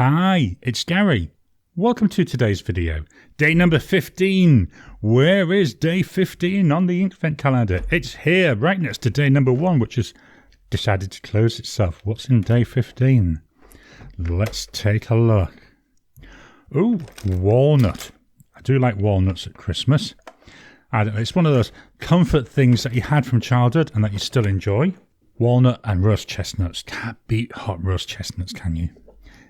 Hi, it's Gary. Welcome to today's video. Day number 15. Where is day 15 on the Inkvent calendar? It's here, right next to day number 1, which has decided to close itself. What's in day 15? Let's take a look. Ooh, walnut. I do like walnuts at Christmas. I don't know, it's one of those comfort things that you had from childhood and that you still enjoy. Walnut and roast chestnuts. Can't beat hot roast chestnuts, can you?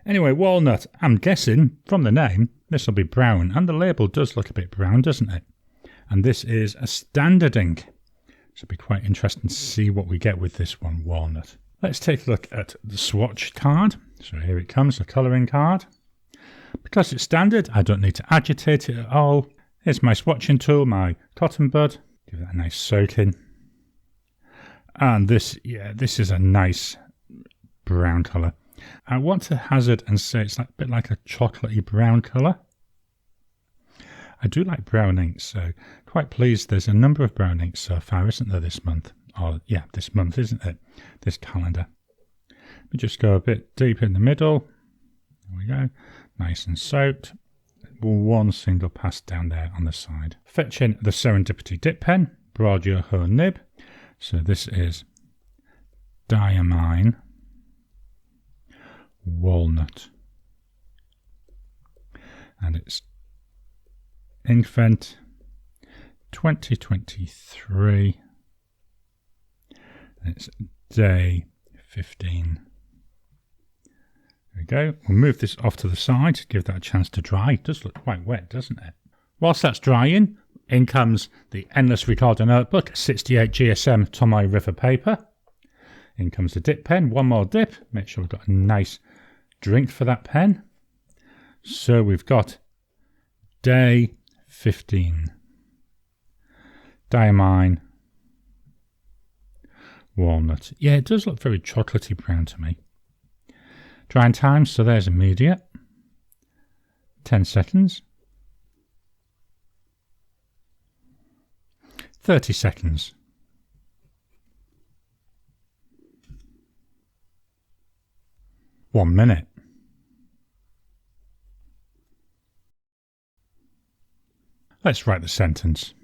Anyway, walnut. I'm guessing from the name this will be brown, and the label does look a bit brown, doesn't it? And this is a standard ink. So it'll be quite interesting to see what we get with this one, walnut. Let's take a look at the swatch card. So here it comes, the colouring card. Because it's standard, I don't need to agitate it at all. Here's my swatching tool, my cotton bud. Give that a nice soak in. And this is a nice brown colour. I want to hazard and say it's like a bit like a chocolatey brown colour. I do like brown inks, so quite pleased there's a number of brown inks so far, isn't there, this month? Or, yeah, this month, isn't it? This calendar. We just go a bit deep in the middle. There we go. Nice and soaked. One single pass down there on the side. Fetch in the Serendipity dip pen. Broad your hoe nib. So this is Diamine Walnut. And it's Inkvent 2023. And it's day 15. There we go. We'll move this off to the side to give that a chance to dry. It does look quite wet, doesn't it? Whilst that's drying, in comes the Endless Recorder Notebook, 68 GSM Tomoe River paper. In comes the dip pen, one more dip. Make sure we've got a nice drink for that pen. So we've got day 15. Diamine Walnut. Yeah, it does look very chocolatey brown to me. Drying time, so there's immediate. 10 seconds. 30 seconds. 1 minute. Let's write the sentence.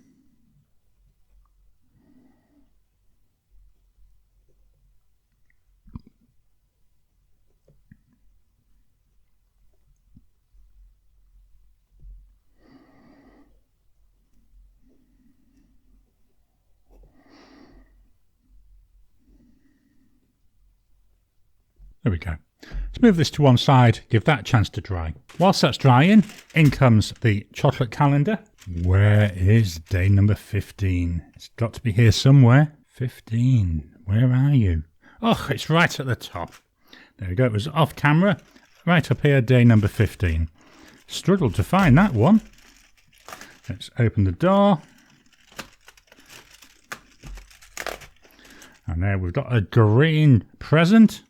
There we go. Let's move this to one side, give that a chance to dry. Whilst that's drying, in comes the chocolate calendar. Where is day number 15? It's got to be here somewhere. 15. Where are you? Oh, it's right at the top. There we go. It was off camera. Right up here, day number 15. Struggled to find that one. Let's open the door. And there we've got a green present.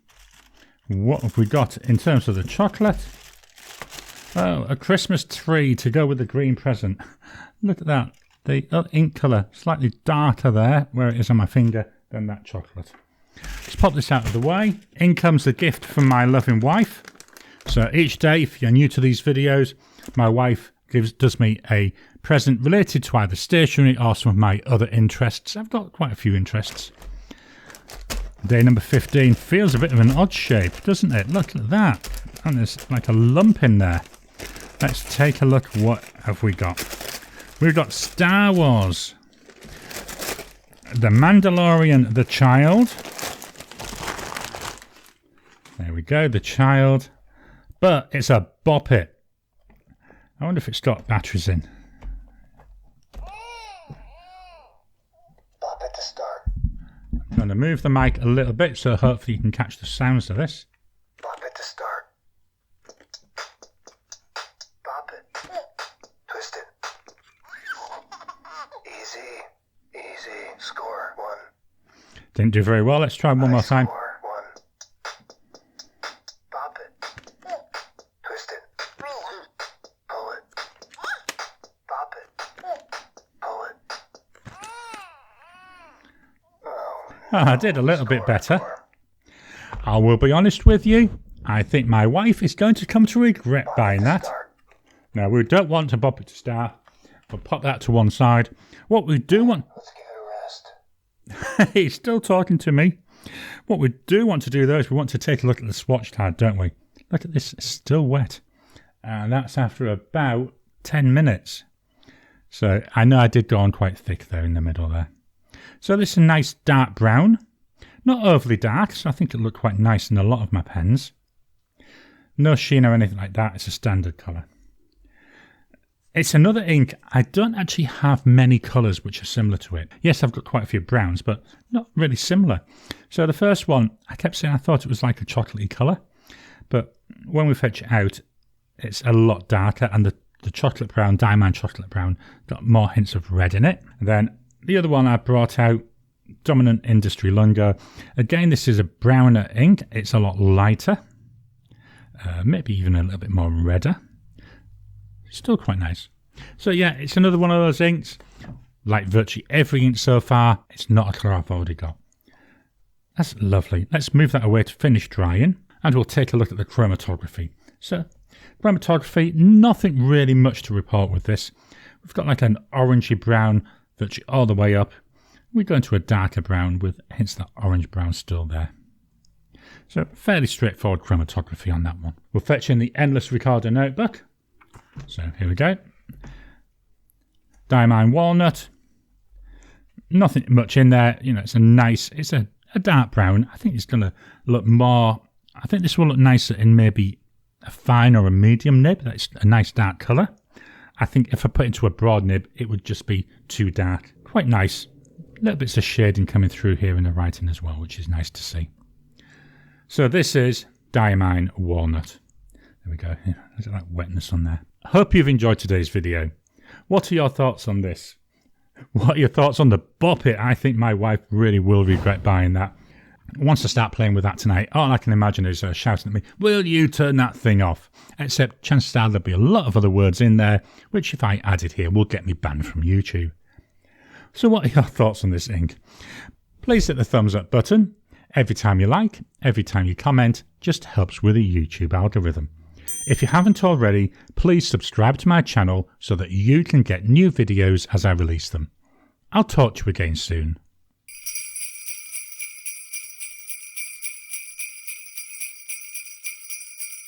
What have we got in terms of the chocolate? Oh, a Christmas tree to go with the green present. Look at that. The ink colour slightly darker there, where it is on my finger, than that chocolate. Let's pop this out of the way. In comes the gift from my loving wife. So each day, if you're new to these videos, my wife does me a present related to either stationery or some of my other interests. I've got quite a few interests. Day number 15 feels a bit of an odd shape, doesn't it? Look at that. And there's like a lump in there. Let's take a look. What have we got? We've got Star Wars. The Mandalorian, the child. There we go, the child. But it's a Bop It. I wonder if it's got batteries in. Bop it to start. I'm going to move the mic a little bit so hopefully you can catch the sounds of this. Bop it to start. Bop it. Twist it. Easy. Easy. Score 1. Didn't do very well. Let's try one more time. Score 1. Bop it. Twist it. Pull it. Bop it. Pull it. Oh, I did a little bit better. I will be honest with you. I think my wife is going to come to regret buying that. Start. Now, we don't want to bop it to start. We'll pop that to one side. What we do want... Let's give it a rest. He's still talking to me. What we do want to do, though, is we want to take a look at the swatch card, don't we? Look at this. It's still wet. And that's after about 10 minutes. So I know I did go on quite thick there in the middle there. So this is a nice dark brown. Not overly dark, so I think it looked quite nice in a lot of my pens. No sheen or anything like that. It's a standard colour. It's another ink. I don't actually have many colours which are similar to it. Yes, I've got quite a few browns, but not really similar. So the first one, I kept saying I thought it was like a chocolatey colour. But when we fetch it out, it's a lot darker. And the chocolate brown, Diamine chocolate brown, got more hints of red in it. And then the other one I brought out, Dominant Industry Lungo. Again, this is a browner ink. It's a lot lighter. Maybe even a little bit more redder. Still quite nice. So yeah, it's another one of those inks. Like virtually every ink so far, it's not a colour I've already got. That's lovely. Let's move that away to finish drying. And we'll take a look at the chromatography. So, chromatography, nothing really much to report with this. We've got like an orangey brown virtually all the way up. We go into a darker brown with hints of that orange brown still there. So, fairly straightforward chromatography on that one. We'll fetch in the Endless Recorder notebook. So, here we go. Diamine Walnut. Nothing much in there. You know, it's a dark brown. I think it's going to look more... I think this will look nicer in maybe a fine or a medium nib. That's a nice dark colour. I think if I put it into a broad nib, it would just be too dark. Quite nice. Little bits of shading coming through here in the writing as well, which is nice to see. So this is Diamine Walnut. There we go. Look at that wetness on there. Hope you've enjoyed today's video. What are your thoughts on this? What are your thoughts on the Bop It? I think my wife really will regret buying that. Once I start playing with that tonight, all I can imagine is shouting at me, will you turn that thing off? Except chances are there'll be a lot of other words in there, which if I added here will get me banned from YouTube. So what are your thoughts on this ink? Please hit the thumbs up button. Every time you like, every time you comment, just helps with the YouTube algorithm. If you haven't already, please subscribe to my channel so that you can get new videos as I release them. I'll talk to you again soon.